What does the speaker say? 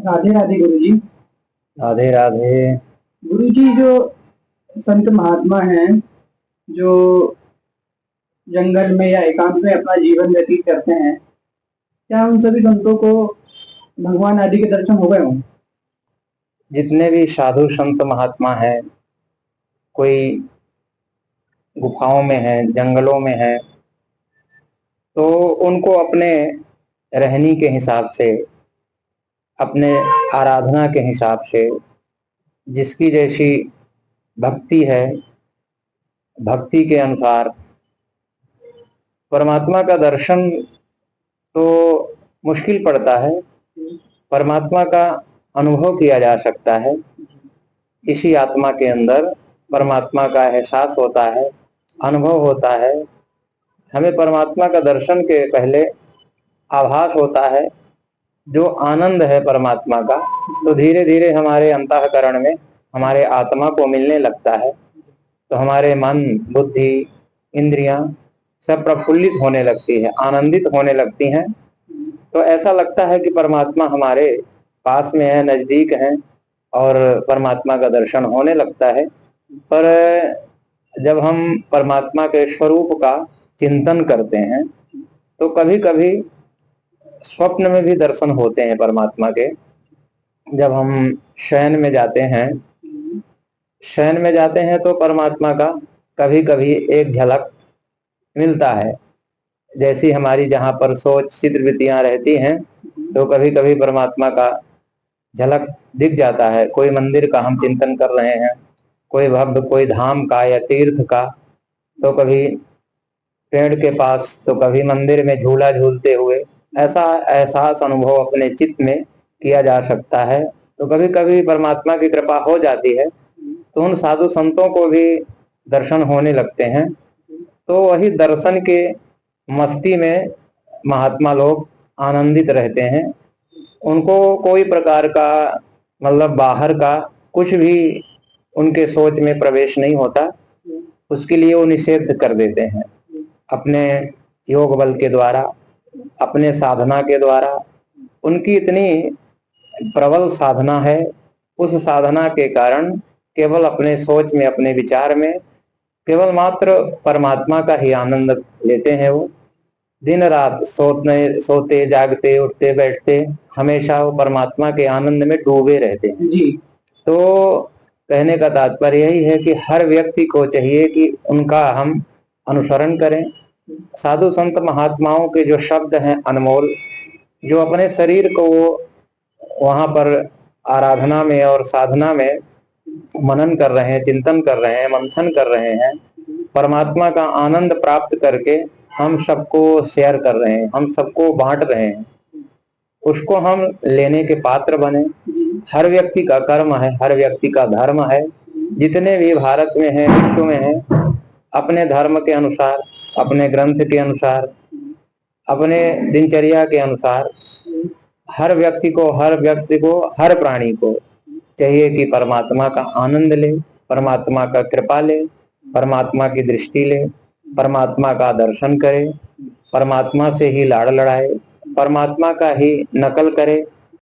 राधे राधे गुरु जी। राधे राधे। गुरु जी, जो संत महात्मा हैं, जो जंगल में या एकांत में अपना जीवन व्यतीत करते हैं, क्या उन सभी संतों को भगवान आदि के दर्शन हो गए हों? जितने भी साधु संत महात्मा हैं, कोई गुफाओं में है, जंगलों में है, तो उनको अपने रहनी के हिसाब से, अपने आराधना के हिसाब से, जिसकी जैसी भक्ति है, भक्ति के अनुसार परमात्मा का दर्शन तो मुश्किल पड़ता है। परमात्मा का अनुभव किया जा सकता है। किसी आत्मा के अंदर परमात्मा का एहसास होता है, अनुभव होता है। हमें परमात्मा का दर्शन के पहले आभास होता है, जो आनंद है परमात्मा का, तो धीरे धीरे हमारे अंतःकरण में, हमारे आत्मा को मिलने लगता है। तो हमारे मन, बुद्धि, इंद्रियां सब प्रफुल्लित होने लगती है, आनंदित होने लगती हैं। तो ऐसा लगता है कि परमात्मा हमारे पास में है, नजदीक है, और परमात्मा का दर्शन होने लगता है। पर जब हम परमात्मा के स्वरूप का चिंतन करते हैं, तो कभी कभी स्वप्न में भी दर्शन होते हैं परमात्मा के। जब हम शयन में जाते हैं, शयन में जाते हैं तो परमात्मा का कभी कभी एक झलक मिलता है। जैसी हमारी जहाँ पर सोच चित्रवृत्तियां रहती हैं, तो कभी कभी परमात्मा का झलक दिख जाता है। कोई मंदिर का हम चिंतन कर रहे हैं, कोई भव्य, कोई धाम का या तीर्थ का, तो कभी पेड़ के पास, तो कभी मंदिर में झूला झूलते हुए, ऐसा एहसास अनुभव अपने चित्त में किया जा सकता है। तो कभी कभी परमात्मा की कृपा हो जाती है, तो उन साधु संतों को भी दर्शन होने लगते हैं। तो वही दर्शन के मस्ती में महात्मा लोग आनंदित रहते हैं। उनको कोई प्रकार का, मतलब बाहर का कुछ भी उनके सोच में प्रवेश नहीं होता। उसके लिए वो निषेध कर देते हैं अपने योग बल के द्वारा, अपने साधना के द्वारा। उनकी इतनी प्रबल साधना है, उस साधना के कारण केवल अपने सोच में, अपने विचार में केवल मात्र परमात्मा का ही आनंद लेते हैं। वो दिन रात सोते जागते, उठते बैठते, हमेशा वो परमात्मा के आनंद में डूबे रहते हैं जी। तो कहने का तात्पर्य यही है कि हर व्यक्ति को चाहिए कि उनका हम अनुसरण करें। साधु संत महात्माओं के जो शब्द हैं अनमोल, जो अपने शरीर को वो वहां पर आराधना में और साधना में मनन कर रहे हैं, चिंतन कर रहे हैं, मंथन कर रहे हैं, परमात्मा का आनंद प्राप्त करके हम सबको शेयर कर रहे हैं, हम सबको बांट रहे हैं। उसको हम लेने के पात्र बने। हर व्यक्ति का कर्म है, हर व्यक्ति का धर्म है। जितने भी भारत में है, विश्व में है, अपने धर्म के अनुसार, अपने ग्रंथ के अनुसार, अपने दिनचर्या के अनुसार हर व्यक्ति को, हर प्राणी को चाहिए कि परमात्मा का आनंद ले, परमात्मा का कृपा ले, परमात्मा की दृष्टि ले, परमात्मा का दर्शन करे, परमात्मा से ही लाड़ लड़ाए, परमात्मा का ही नकल करे,